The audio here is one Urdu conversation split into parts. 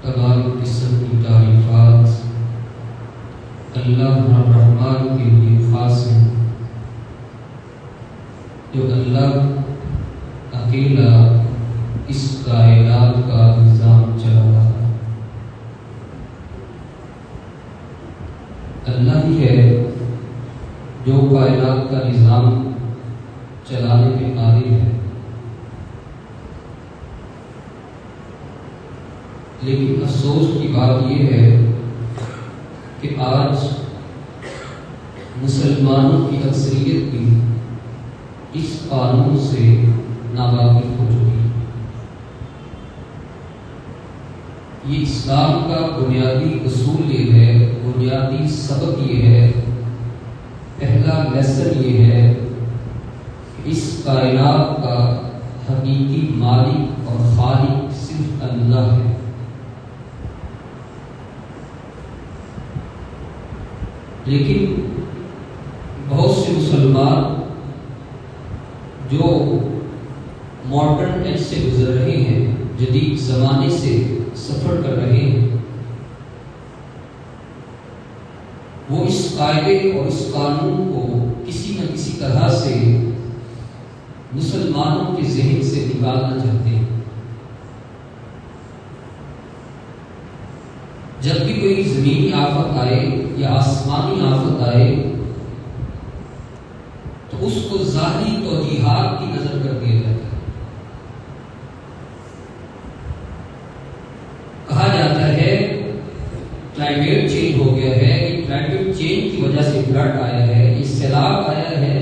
تمام قسم کی تعریفات اللہ الرحمن کے لیے خاص ہیں، جو اللہ اکیلا اس کائنات کا نظام چلا رہا ہے۔ اللہ ہی ہے جو کائنات کا نظام چلانے کے قادر ہے، لیکن افسوس کی بات یہ ہے کہ آج مسلمانوں کی اکثریت بھی اس قانون سے ناواقف ہو چکی ہے۔ یہ اسلام کا بنیادی اصول یہ ہے، بنیادی سبق یہ ہے، پہلا لیسن یہ ہے کہ اس کائنات کا حقیقی مالک اور خالق صرف اللہ ہے۔ لیکن بہت سے مسلمان جو ماڈرن ایج سے گزر رہے ہیں، جدید زمانے سے سفر کر رہے ہیں، وہ اس قاعدے اور اس قانون کو کسی نہ کسی طرح سے مسلمانوں کے ذہن سے نکالنا چاہتے ہیں۔ جب بھی کوئی زمینی آفت آئے یا آسمانی آفت آئے تو اس کو ظاہری توجیحات کی نظر کر دیا جاتا ہے۔ کہا جاتا ہے کلائمیٹ چینج ہو گیا ہے، یہ کلائمیٹ چینج کی وجہ سے فلڈ آیا ہے، یہ سیلاب آیا ہے،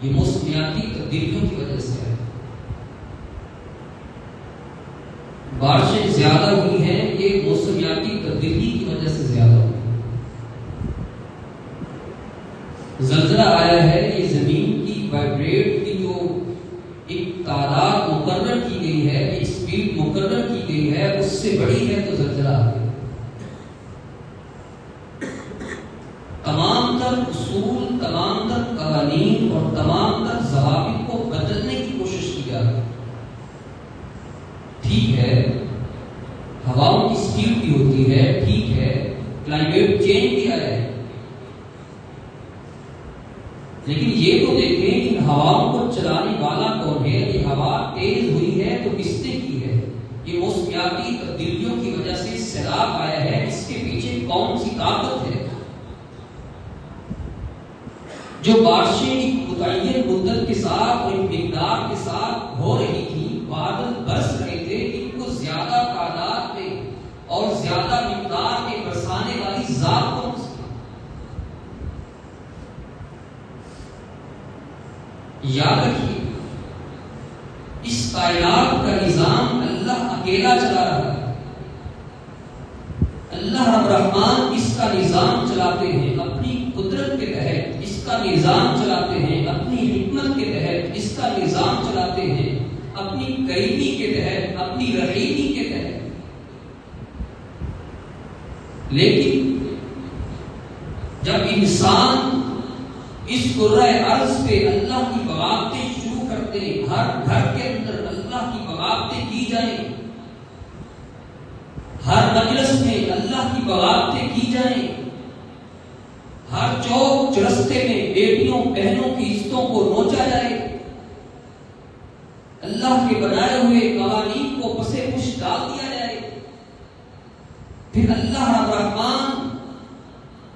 یہ موسمیاتی تبدیلیوں کی وجہ سے آیا ہے، بارشیں زیادہ ہوئی ہیں، یہ موسمیاتی تبدیلی کی وجہ سے زیادہ ہوئی ہے، زلزلہ آیا ہے، یہ زمین کی وائبریٹ کی جو ایک تعداد مقرر کی گئی ہے، ایک اسپیڈ مقرر کی گئی ہے، اس سے بڑی ہے تو زلزلہ آ گیا۔ تمام تر اصول، تمام تر قوانین اور تمام تر ضوابط کو بدلنے کی کوشش کی جا رہی ہے۔ ٹھیک ہے، ہواؤں کی اسپیڈ بھی ہوتی ہے، ٹھیک ہے، کلائمیٹ چینج بھی آیا ہے، لیکن یہ تو دیکھیں کہ ہواؤں کو چلانے والا کون ہے؟ یہ ہوا تیز ہوئی ہے تو کس نے کی ہے؟ یہ موسمیاتی تبدیلیوں کی وجہ سے سیلاب آیا ہے، اس کے پیچھے کون سی طاقت ہے؟ جو بارشیں ایک متعین مدت کے ساتھ اور ایک مقدار کے ساتھ ہو رہی تھی، بادل برس رہے تھے، ان کو زیادہ تعداد میں اور زیادہ مقدار میں برسانے والی ذات کون سی؟ یاد رکھیے، اس کائنات کا نظام اللہ اکیلا چلا رہا ہے۔ اللہ الرحمن اس کا نظام چلاتے ہیں اپنی قدرت کے تحت، اس کا نظام چلاتے ہیں اپنی حکمت کے تحت، اس کا نظام چلاتے ہیں اپنی کریمی کے تحت، اپنی رحیمی کے تحت۔ لیکن جب انسان اس کرۂ ارض پہ اللہ کی بغاوتیں شروع کرتے ہیں، ہر گھر کے اندر اللہ کی بغاوتیں کی جائیں، ہر مجلس میں اللہ کی بغاوتیں کی جائیں، ہر چوک چرستے میں بیٹیوں بہنوں کی عزتوں کو نوچا جائے، اللہ کے بنائے ہوئے قوانین کو پسے پش ڈال دیا جائے، پھر اللہ الرحمن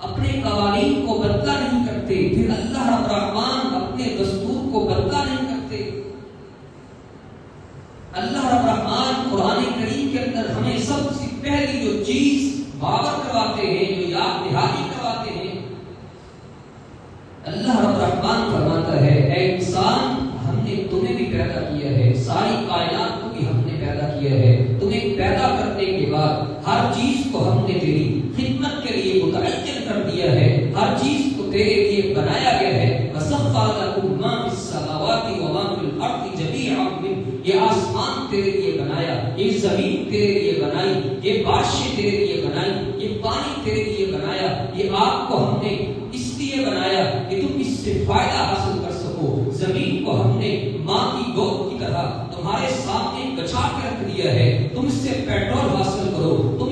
اپنے قوانین کو بدلا نہیں کرتے، پھر اللہ الرحمن اپنے دستور کو بدلا نہیں کرتے۔ اللہ الرحمن قرآن کریم کے اندر ہمیں سب سے پہلی جو چیز باور کرواتے ہیں، جو یاد دہانی کرواتے ہیں، اللہ الرحمن فرماتا ہے اے انسان، ہم نے تمہیں بھی پیدا کیا ہے، ساری کائنات کو بھی ہم نے پیدا کیا ہے، تمہیں پیدا کرنے کے بعد ہر چیز کو ہم نے تیری خدمت کے لیے متعین کر دیا ہے، ہر چیز کو تیرے لیے بنایا گیا ہے۔ وَسَخَّرَ لَكُم مَّا فِي السَّمَاوَاتِ وَمَا فِي الْأَرْضِ جَمِيعًا مِّنْهُ، یہ آسمان تیرے لیے بنایا، یہ زمین تیرے لیے بنائی، یہ بارشیں تیرے لیے بنائی، یہ پانی تیرے لیے بنایا، یہ آگ کو ہم نے اس لیے بنایا کہ تم اس سے فائدہ حاصل کر سکو۔ زمین کو ہم نے ماں کی گود کی طرح تمہارے سامنے بچا کے رکھ دیا ہے، تم اس سے پیٹرول حاصل کرو، تم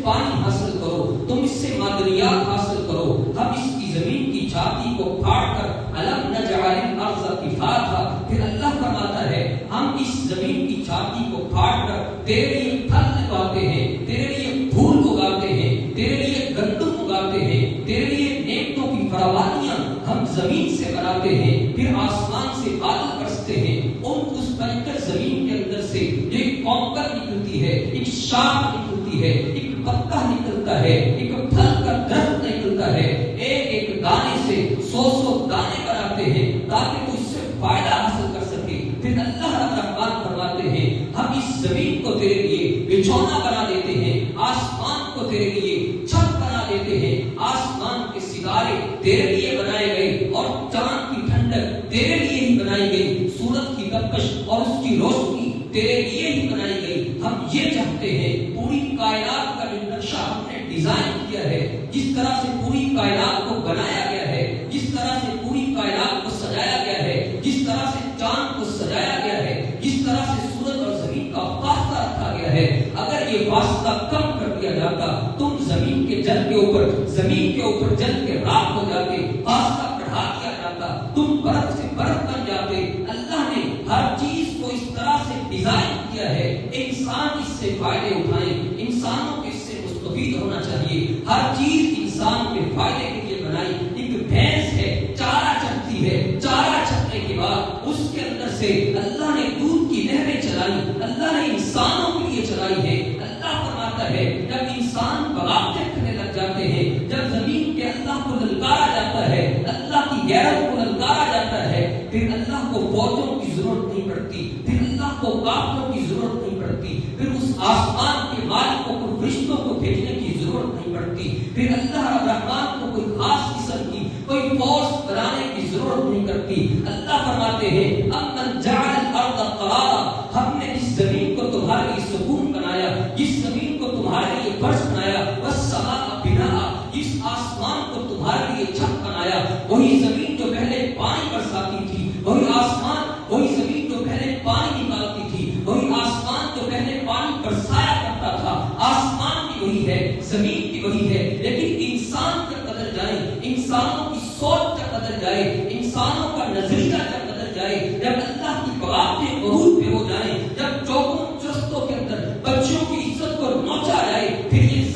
پانی حاصل کرو، تم اس سے معدنیات حاصل کرو، ہم اس کی زمین کی چھاتی کو پھاڑ کر الم نجعل الارض کفاتا، پھر اللہ فرماتا ہے ہم اس زمین کی چھاتی کو پھاڑ کر تیرے لیے پھل اگاتے ہیں، تیرے لیے پھول اگاتے ہیں، تیرے لیے گندم اگاتے ہیں، تیرے لیے نعمتوں کی فراوانیاں ہم زمین سے بناتے ہیں، پھر آسمان سے بادل برستے ہیں، اس بنجر زمین کے اندر سے ایک کونکر نکلتی ہے، ایک شاخ نکلتی ہے، ایک پتا نکلتا ہے، ایک پھل کا درخت نکلتا ہے، ایک ایک دانے سے 100 دانے بناتے ہیں تاکہ تو اس سے فائدہ حاصل کر سکے۔ پھر اللہ رب الرحمن فرماتے ہیں ہم اس زمین کو تیرے لیے بچھونا بنا دیتے ہیں، آسمان کو تیرے لیے چھت بنا دیتے ہیں، آسمان کے ستارے تیرے لیے بنائے گئے اور چاند کی ٹھنڈک تیرے لیے ہی بنائی گئی، سورج کی تپش اور اس کی روشنی تیرے لیے ہی بنائی گئی۔ ہم یہ چاہتے ہیں پوری کائنات کا جو نقشہ ہم نے ڈیزائن کیا ہے، جس طرح سے پوری کائنات کو بنایا گیا ہے، جس طرح سے پوری کائنات کو سجایا گیا ہے، جس طرح سے چاند کو سجایا گیا ہے، جس طرح سے سورج اور زمین کا واسطہ رکھا گیا ہے، اگر یہ واسطہ کم کر دیا جاتا تم زمین کے جل کے اوپر جل کے راکھ ہو جاتے، واسطہ بڑھا دیا جاتا، تم برف سے برف بن جاتے۔ اللہ نے ہر چیز کو اس طرح سے ڈیزائن کیا ہے انسان اس سے فائدے اٹھائیں، انسانوں کو اس سے مستفید ہونا چاہیے، ہر چیز انسان کے فائدے کے لیے بنائی۔ ایک بھینس ہے چارہ چرتی ہے، چارہ چرنے کے بعد اس کے اندر سے اللہ نے دودھ کی نہریں چلائی، اللہ نے انسانوں کے لیے چلائی ہے۔ اللہ فرماتا ہے جب انسان بغاوتیں کرنے لگ جاتے ہیں، جب زمین کے اللہ کو للکارا جاتا ہے، اللہ کی غیرت کو للکارا جاتا ہے، پھر اللہ کو فوجوں کی ضرورت نہیں پڑتی، پھر اللہ کو کافروں کی ضرورت نہیں پڑتی، پھر اس آسمان کے مالک کو کوئی فرشتوں کو بھیجنے کی ضرورت نہیں پڑتی، پھر اللہ الرحمن کو کوئی خاص قسم کی کوئی فورس بنانے کی ضرورت نہیں کرتی۔ اللہ فرماتے ہیں امن جعل الارض قرارا، ہم نے اس زمین کو تمہارے لیے سکون بنایا، جس زمین کو تمہارے لیے فرش بنایا، والسماء بناء، اس آسمان کو تمہارے لیے چھت بنایا، وہی زمین جو پہلے پانی برساتی تھی، وہی آسمان، وہی زمین جو پہلے پانی نکالتی تھی، وہی آسمان جو پہلے پانی برسایا کرتا تھا، آسمان بھی وہی ہے، زمین بھی وہی ہے، لیکن انسان جب بدل جائے، انسانوں کی سوچ جب بدل جائے، انسانوں کا نظریہ جب بدل جائے، جب اللہ کی بغاوتیں عروج پہ ہو جائیں، جب چوکوں چرستوں کے اندر بچوں کی عزت کو نوچا جائے، پھر یہ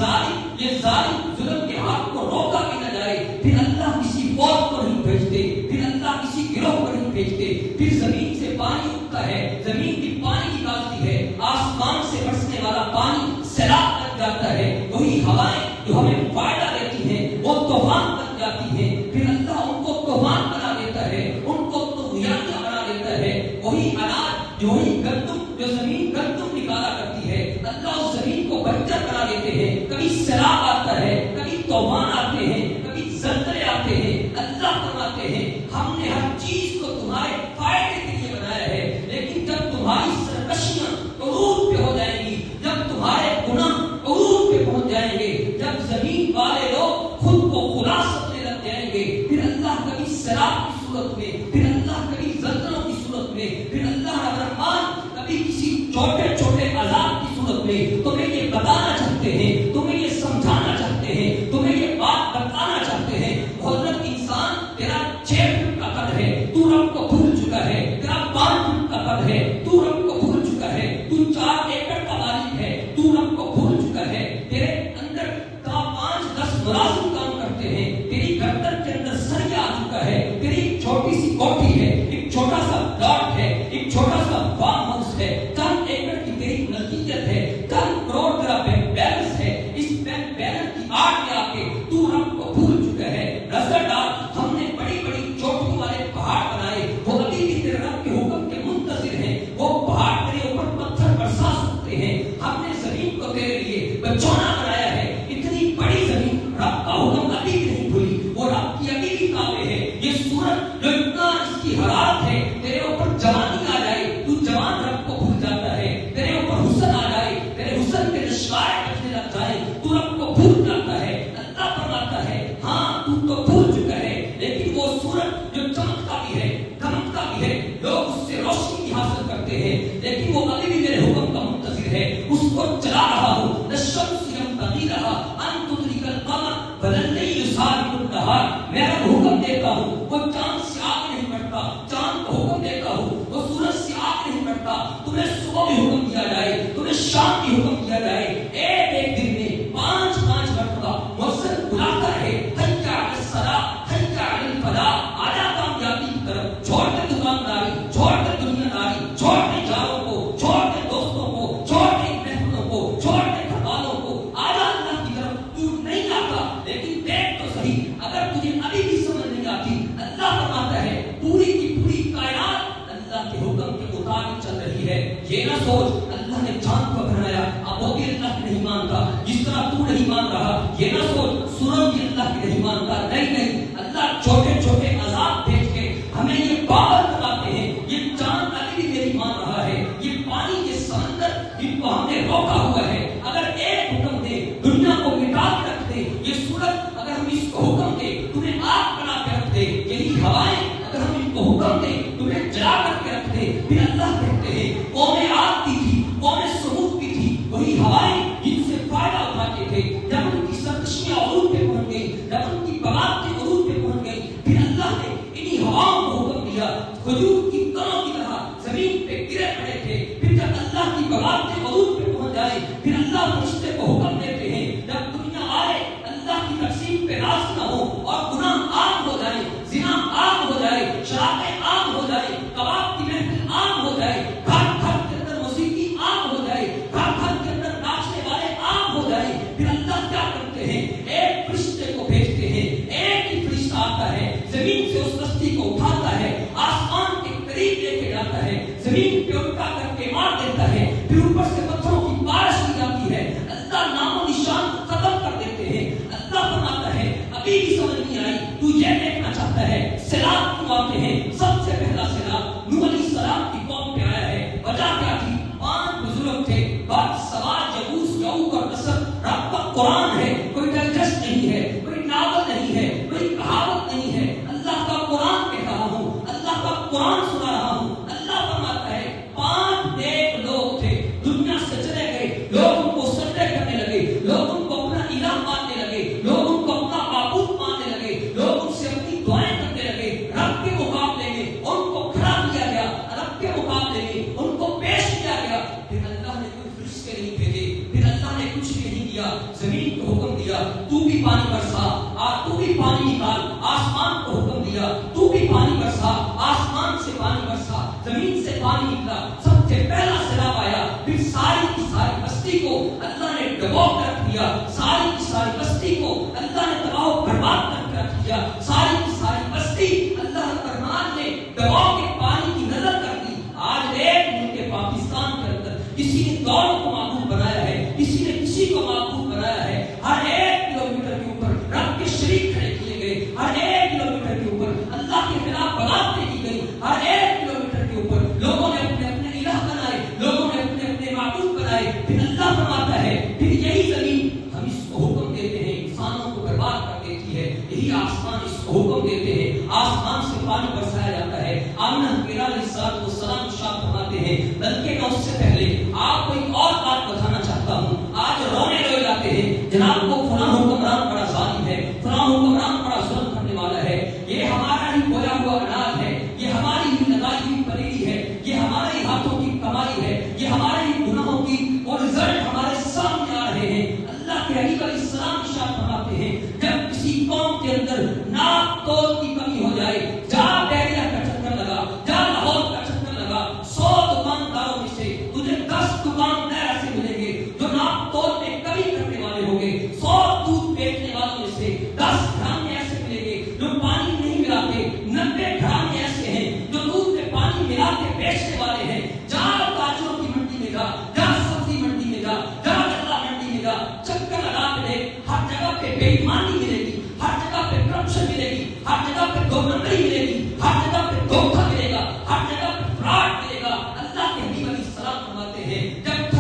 ظالم ظلم کے ہاتھ کو روکا بھی نہ جائے، پھر اللہ کسی فوج کو نہیں بھیجتے، پھر اللہ کسی گروہ کو نہیں بھیجتے، پھر زمین سے پانی اٹھتا ہے، زمین بھی پانی نکالتی ہے، آسمان سے برسنے والا پانی سیلاب بن جاتا ہے، وہی ہوائیں جو ہمیں فائدہ دیتی ہیں وہ طوفان بن جاتی ہیں، پھر اللہ ان کو طوفان بنا دیتا ہے، ان کو طغیانیہ بنا دیتا ہے، وہی اناج جو وہی گندم جو زمین گندم نکالا کرتی ہے، اللہ اس زمین کو بنجر بنا دیتے ہیں، کبھی سیلاب آتا ہے، کبھی طوفان آتے ہیں، کبھی زلزلے آتے ہیں۔ اللہ فرماتے ہیں ہم نے ہر چیز کو تمہارے فائدے کے لیے بنایا ہے، لیکن جب تمہاری سرکشیاں عروج پہ ہو جائیں گی، جب تمہارے گناہ عروج پہ پہنچ جائیں گے، جب زمین والے لوگ خود کو خدا سمجھنے لگ جائیں گے، پھر اللہ کبھی سیلاب کی صورت میں، پھر اللہ کبھی زلزلوں کی صورت میں، پھر اللہ الرحمن کبھی کسی چھوٹے چھوٹے عذاب کی صورت میں تمہیں یہ بتانا چاہتے ہیں، تمہیں یہ سمجھانا چاہتے ہیں، تمہیں یہ بات بتانا چاہتے ہیں۔ حضرت انسان تیرا 6 فٹ کا قد ہے، تو رب کو بھول چکا ہے، تیرا 5 فٹ کا قد ہے، تو رب کو بھول چکا ہے، تو 4 ایکڑ کا مالک ہے، تو رب کو بھول چکا ہے، تیرے اندر 5-10 ملازم کام کرتے ہیں، تیری گردن کے اندر سریا آ چکا ہے، تیری ایک چھوٹی سی کوٹھی ہے، ایک چھوٹا سا پلاٹ ہے، ایک چھوٹا سا فارم ہاؤس ہے، 10 ایکڑ کی تیری ملکیت ہے، 10 کروڑ تیرا بینک بیلنس ہے، اس بینک بیلنس کی آڑ میں آ کے تو رب کو بھول چکا ہے۔ نظر ڈال، ہم نے بڑی بڑی چوٹیوں والے پہاڑ بنائے، وہ ابھی بھی تیرے رب کے حکم کے منتظر ہیں، وہ پہاڑ تیرے اوپر پتھر برسا سکتے ہیں، ہم نے زمین کو تیرے لیے بچونا بنایا ہے، اتنی بڑی زمین رب کا حکم ابھی بھی نہیں بھولی، وہ رب کی ابھی بھی قابل ہے۔ یہ سورج جو اتنا اس کی حرارت ہے، تیرے اوپر جوانی آ جائے تو جوان رب کو بھول جاتا ہے، تیرے اوپر حسن آ جائے، تیرے حسن کے نشکارے بچنے لگ جائے تو رب کو بھول جاتا ہے۔ اللہ فرماتا ہے ہاں تو بھول چکا ہے، لیکن وہ سورج جو چمکتا بھی ہے، دمکتا بھی ہے، لوگ اس سے روشنی بھی حاصل کرتے ہیں، لیکن وہ ابھی بھی میرے حکم کا منتظر ہے، اس کو چلا رہا ہوں۔ الشمس ينبغي لها ان تدرك القمر بل الليل سابق النهار. میں رب حکم دیتا ہوں وہ چاند سے آگ نہیں بڑھتا، چاند کو حکم دیتا ہوں وہ سورج سے آگ نہیں بڑھتا. تمہیں صبح بھی حکم دیا جائے، تمہیں شام بھی حکم دیا جائے، ایک ایک دن میں 5 مرتبہ مؤذن بلاتا ہے حی علی الصلاۃ حی علی الفلاح، آجا کامیابی کی طرف. چھوڑ دے دکانداری، چھوڑ دے دنیا داری، چھوڑ دے جاروں کو، چھوڑ دے دوستوں کو، چھوڑ دے محفلوں کو، چھوڑ دے گھر والوں کو، آجا اللہ کی طرف. تو نہیں آتا لیکن دیکھ تو صحیح، اگر تجھے ابھی بھی سمجھ نہیں آتی، اللہ فرماتا ہے پوری کی پوری کائنات اللہ کے حکم کے مطابق چل رہی ہے. یہ نہ سوچ اللہ نے چاند کو بنایا اب وہ بھی اللہ کی نہیں مانتا جس طرح تو نہیں مان رہا. یہ نہ سوچ سورج بھی اللہ کی نہیں مانتا. نہیں نہیں، اللہ چھوٹے چھوٹے عذاب بھیج کے ہمیں یہ باور کراتے ہیں یہ چاند ابھی بھی میری مان رہا ہے، یہ پانی کے سمندر جن کو ہم نے روکا ہوا ہے اگر ایک حکم دے دنیا کو مٹا کے رکھ دے. یہ سورج اگر ہم اس کو حکم دے تمہیں آگ بنا کے رکھ دے. یہی ہوائیں اگر ہم ان کو حکم دے تمہیں جلا کر کے رکھ دے. پھر اللہ کہتے ہیں قومیں آگ کی تھی، قومیں سمود کی تھی، وہی ہوائیں جن سے فائدہ اٹھاتے تھے. جب ان کی سرکشیاں عروج پہ پہنچ گئی، جب ان کی بغاوتیں عروج پہ پہنچ گئی، پھر اللہ نے انہی ہواؤں کو حکم دیا کھجور کی کنوں کی طرح زمین پہ گرے پڑے تھے. پھر جب اللہ کی بغاوتیں عروج پہ پہنچ جائے پھر اللہ فرشتے کو حکم دیتے ہیں جب دنیا آئے اللہ کی تقسیم پہ راضی نہ ہو اور گناہ عام ہو جائے، زنا عام ہو جائے، شرابیں عام ہو جائے، کباب کی محفل عام ہو جائے، گھر گھر کے اندر موسیقی عام ہو جائے، گھر گھر کے اندر ناچنے والے عام ہو جائے. پھر اللہ کیا کرتے ہیں ایک فرشتے کو بھیجتے ہیں. ایک ہی فرشتہ آتا ہے زمین سے اس بستی کو اٹھاتا ہے، آسمان کے قریب لے کے جاتا ہے، زمین پہ الٹا کر کے مار دیتا ہے. پھر اوپر سے پتھروں کی بارش کی جاتی ہے. اللہ نام و نشان ختم کر دیتے ہیں. اللہ فرماتا ہے ابھی بھی سمجھ نہیں آئی، تو یہ دیکھنا چاہتا ہے سیلاب کیوں آتے ہیں. سب سے پہلا سیلاب نوح علیہ السلام کی قوم پہ آیا ہے. وجہ کیا تھی؟ 5 بزرگ تھے، بعد سوار یغوث یعوق اور نصر. رب کا قرآن ہے، کوئی ڈائجسٹ نہیں ہے، کوئی ناول نہیں ہے، کوئی کہاوت نہیں ہے. اللہ کا قرآن کہہ رہا ہوں، اللہ کا قرآن سنا رہا ہوں. اللہ فرماتا ہے 5 نیک لوگ تھے، دنیا سے چلے گئے، لوگ ان کو سجدے کرنے لگے، لوگ ان کو اپنا الہ ماننے لگے، لوگ ان کو اپنا معبود ماننے لگے، لوگ ان سے اپنی دعائیں کرنے لگے. رب کے مقابلے میں ان کو کھڑا کیا گیا، رب کے مقابلے میں ان کو پیش کیا گیا. پھر اللہ نے کوئی فرشتے نہیں بھیجے، پھر اللہ نے کچھ بھی نہیں کیا. زمین کو حکم دیا تو بھی پانی برسا، تو بھی پانی نکال. آسمان کو حکم دیا تو بھی پانی برسا، آسمان سے پانی برسا، زمین سے پانی نکلا. سب سے پہلا سیلاب آیا. پھر ساری کی ساری بستی کو اللہ نے ڈبو کر رکھ دیا، ساری کی ساری بستی کو اللہ نے تباہ و برباد کر کے رکھ دیا. ساری کی ساری بستی اللہ الرحمن نے ڈبو کے پانی کی نظر کر دی. آج ایک ملک پاکستان کے اندر کسی نے دولت کو معبود بنایا ہے، کسی نے کسی کو معبود بنایا ہے. ہر ایک کلومیٹر کے اوپر رب کے شریک کھڑے کیے گئے، ہر ایک کلومیٹر کے اوپر اللہ کے خلاف بغاوتیں کی گئی، ہر ایک کلومیٹر کے اوپر لوگوں نے اپنے اپنے الہ بنائے، لوگوں نے اپنے اپنے معبود بنائے. پھر اللہ فرماتا ہے پھر یہی زمین ہم اس کو حکم دیتے ہیں انسانوں کو برباد کر دیتی ہے. یہی آسمان اس کو حکم دیتے ہیں، آسمان سے پانی برسایا جاتا ہے. آمنہ حقیرہ علیہ السلام ارشاد فرماتے ہیں بلکہ میں اس سے پہلے آپ کو ایک اور بات بتانا چاہتا ہوں. آج رونے روئے جاتے ہیں جناب کو فلاں حکمران بڑا ظالم ہے، فلاں حکمران بڑا ظلم کرنے والا ہے، یہ ہمارا ہی بویا ہوا اناج ہے، یہ ہماری ہی لگائی ہوئی پلیری ہے، یہ ہمارے ہاتھوں کی کمائی ہے، یہ ہمارے ہی گناہوں کی اور رزلٹ ہمارے سامنے آ رہے ہیں. اللہ کے حبیب علیہ السلام ارشاد فرماتے ہیں جب کسی قوم کے اندر ناپ تول کی کمی ہو جائے، جا ڈیریا کا چکر لگا، جا لاہور کا چکر لگا، 100 دکانداروں میں سے تجھے 10 دکاندار ایسے ملیں گے جو ناپ تول میں کمی کرنے والے ہوں گے. 100 دودھ بیچنے والوں میں سے 10 گھرانے ایسے ملیں گے جو پانی نہیں ملاتے. 90 گھرانے ایسے ہیں جو دودھ میں پانی ملا کے بیچنے والے ہیں. جا تاجروں کی منڈی میں جا، جا سبزی منڈی میں جا، جا غلہ منڈی میں جا، چکر لگا کے دیکھ. ہر جگہ پہ بے ایمانی ملے گی، ہر جگہ پہ کرپشن ملے گی، ہر جگہ پہ 2 نمبری ملے گی، ہر جگہ پہ دھوکہ ملے گا، ہر جگہ پہ فراڈ ملے گا. اللہ کے حبیب علیہ السلام فرماتے ہیں جب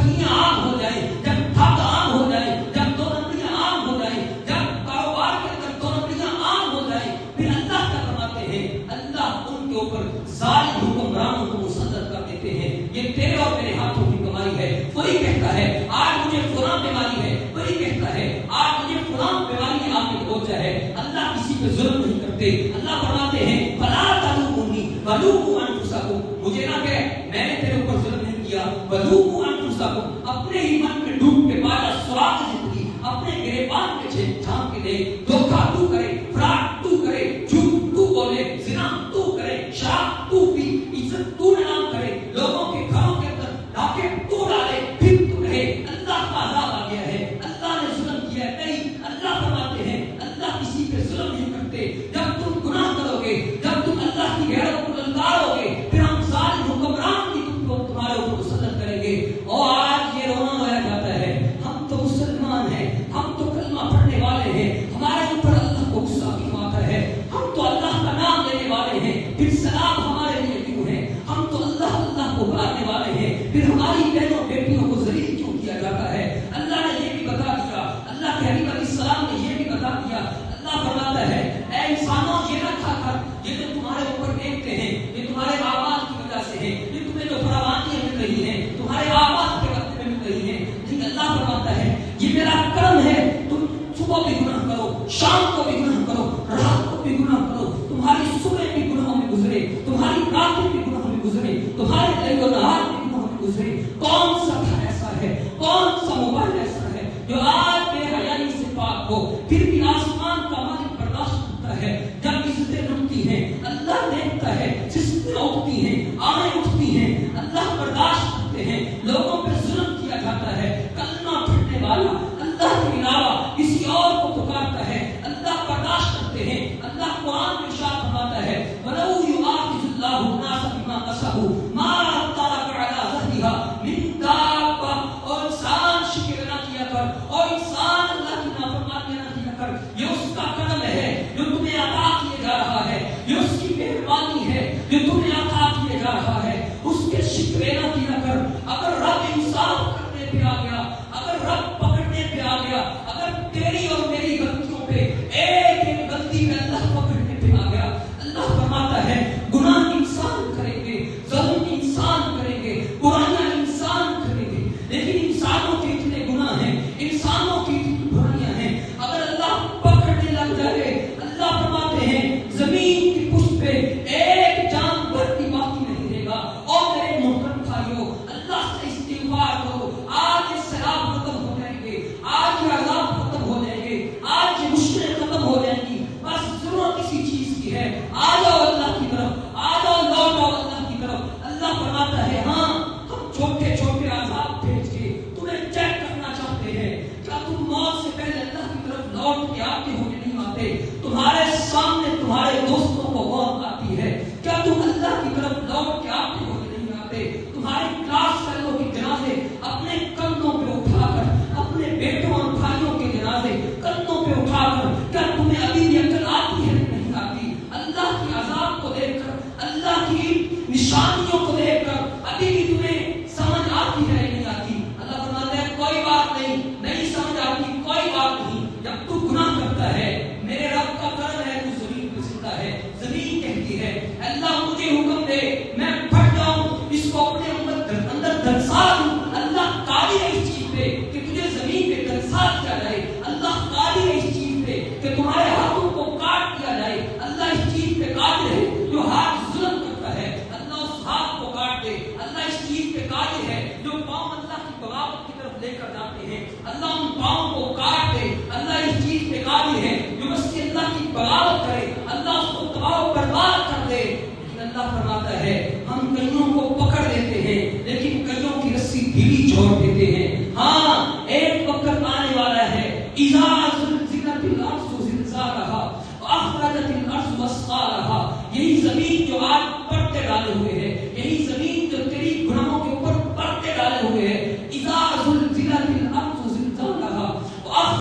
سکتے. اللہ فرماتے ہیں فلا تلومونی ولوموا انفسکم, مجھے نہ کہ میں نے تیرے اوپر ظلم نہیں کیا, ولوموا انفسکم, اپنے ہی من میں ڈوب کے پایا سراغ زندگی, اپنے گریبان کے جھانک کے دے. دھوکہ تو کرے, فراڈ تو کرے, جھوٹ تو بولے, زنا تو کرے, شراب تو پی, عزت تو نام کرے, لوگوں کے گھروں کے اندر ڈاکے تو ڈالے, پھر تو کہے اللہ کا عذاب آ گیا ہے, اللہ نے ظلم کیا ہے. نہیں, اللہ فرماتے ہیں اللہ کسی پہ ظلم نہیں کرتے. جب تم گناہ کرو گے, جب تم اللہ کی غیرت کو للکارو گے, پھر ہم ظالم حکمران کی تمہارے اوپر مسلط کریں گے. اور آج یہ رونا رویا جاتا ہے, ہم تو مسلمان ہیں, ہم تو کلمہ پڑھنے والے ہیں, ہمارے اوپر اللہ کو غصہ کیوں آتا ہے, ہم تو اللہ کا نام لینے والے ہیں, پھر سلام ہمارے لیے کیوں ہے, ہم تو اللہ اللہ کو پکارنے والے ہیں, پھر ہماری بہنوں بیٹیوں کو ذلیل کیوں کیا جاتا ہے. اللہ نے یہ بھی بتا دیا, اللہ کے حبیب علیہ السلام نے یہ بھی بتا دیا. اللہ فرماتا ہے اے انسانوں, یہ نہ کھا کر, یہ جو تمہارے اوپر دیکھتے ہیں یہ تمہارے اعمال کی وجہ سے ہے, یہ تمہیں جو فراوانیاں مل رہی ہیں تمہارے اعمال کے وقت میں مل رہی ہیں, لیکن اللہ فرماتا ہے یہ میرا کرم ہے. تم صبح بھی گناہ کرو, شام کو بھی گناہ کرو, رات کو بھی گناہ کرو, تمہاری صبح بھی گناہوں میں گزرے, تمہاری راتیں بھی گناہوں میں گزرے, تمہارے لیل و نہار بھی گناہوں میں گزرے. کون سا گھر ایسا ہے, کون سا موبائل ایسا ہے جو آج بے حیائی سے پاک ہو, پھر بھی آسمان کا مالک برداشت کرتا ہے. جب عزتیں لٹتی ہیں اللہ دیکھتا ہے, جسمیں اٹھتی ہیں, آنکھیں اٹھتی ہیں, اللہ برداشت کرتے ہیں. لوگوں پہ ظلم کیا جاتا ہے, کلمہ پڑھنے والا اللہ کے علاوہ کسی اور کو پکارتا ہے, اللہ برداشت کرتے ہیں. اللہ قرآن میں ارشاد فرماتا ہے وَلَوْ يُؤَاخِذُ اللَّهُ النَّاسَ بِمَا كَسَبُوا مَا تَرَكَ عَلَىٰ ظَهْرِهَا مِن دَابَّةٍ. اور انسان شکر نہ کیا کر, اور انسان اللہ کی نافرمانی نہ کیا کر, یہ اس کا کرم ہے جو تمہیں عطا کیے جا رہا ہے, یہ اس کی مہربانی ہے جو تمہیں عطا کیے جا رہا ہے. اس کے شکر نہ کیا کر. اگر رب انصاف کرنے پہ آ گیا, اگر رب پکڑنے پہ آ گیا, اگر تیری اور میری غلطیوں پہ ایک ایک غلطی میں اللہ پکڑنے پہ آ گیا, اللہ فرماتا ہے گناہ انسان کریں گے, ظلم انسان کریں گے, برائیاں انسان کریں گے, لیکن انسانوں کے اتنے گناہ ہیں, انسانوں کی اتنی برائیاں ہیں, اگر اللہ پکڑنے لگ جائے, اللہ فرماتے ہیں زمین کی پشت پہ ایک جانور بھی باقی نہیں رہے گا. اور میرے محترم بھائیوں, اللہ سے استغفار کرو. آج یہ سیلاب ختم ہو جائیں گے, آج یہ عذاب ختم ہو جائیں گے, آج یہ مشکلیں ختم ہو جائیں گی. بس ضرورت اسی چیز کی ہے, آ جاؤ اللہ کی طرف, آ جاؤ, لوٹ آؤ اللہ کی طرف. اللہ فرماتا ہے ہاں ہم چھوٹے چھوٹے عذاب بھیج کے تمہیں چیک کرنا چاہتے ہیں. کیا تم موت سے پہلے اللہ کی طرف لوٹ کے آتے ہو یا نہیں آتے؟ تمہارے سامنے تمہارے دوستوں کو موت آتی ہے, کیا تم اللہ کی طرف لوٹ کے آتے ہو یا نہیں آتے؟ تمہارے کلاس فیلو کے جنازے اپنے کندھوں پہ اٹھا کر, اپنے بیٹوں اور بھائیوں کے جنازے کندھوں پہ اٹھا کر, کیا تمہیں ابھی بھی عقل آتی ہے نہیں آتی؟ اللہ کی عذاب کو دیکھ کر, اللہ کی نشانیوں کو دیکھ کر ابھی بھی تمہیں سمجھ آتی ہے نہیں آتی؟ اللہ فرماتا ہے کوئی بات نہیں, نہیں سمجھ آتی کوئی بات نہیں. جب تو گناہ کرتا ہے, میرے رب کا کرم ہے تو زمین پہ زندہ ہے. زمین کہتی ہے اللہ مجھے حکم دے, میں پھٹ جاؤں, اس کو اپنے اندر دھنسا دوں. اللہ قادر ہے اس چیز پہ کہ تجھے زمین پہ دھنسا دیا جائے. اللہ قادر ہے اس چیز پہ کہ تمہارے ہاتھوں کو کاٹ دیا جائے. اللہ اس چیز پہ قادر ہے. جو ہاتھ ظلم کرتا ہے اللہ اس ہاتھ کو کاٹ دے. اللہ اس چیز پہ قادر ہے. جو پاؤں اللہ کی بغاوت کی طرف لے کر جاتے ہیں اللہ ان پاؤں کو کاٹ دے. اللہ اس چیز پہ قادر ہے. جو مسجد اللہ کی بغاوت کرے اللہ اس کو تباہ و برباد کر دے. لیکن اللہ فرماتا ہے ہم کئیوں کو پکڑ لیتے ہیں لیکن کئیوں کی رسی ڈھیلی چھوڑ دیتے ہیں. ہاں ایک وقت آنے والا ہے اذا زلزلت الارض زلزالها واخرجت الارض مثقالها. یہی زمین جو آج پردے ڈالے ہوئے ہے, یہی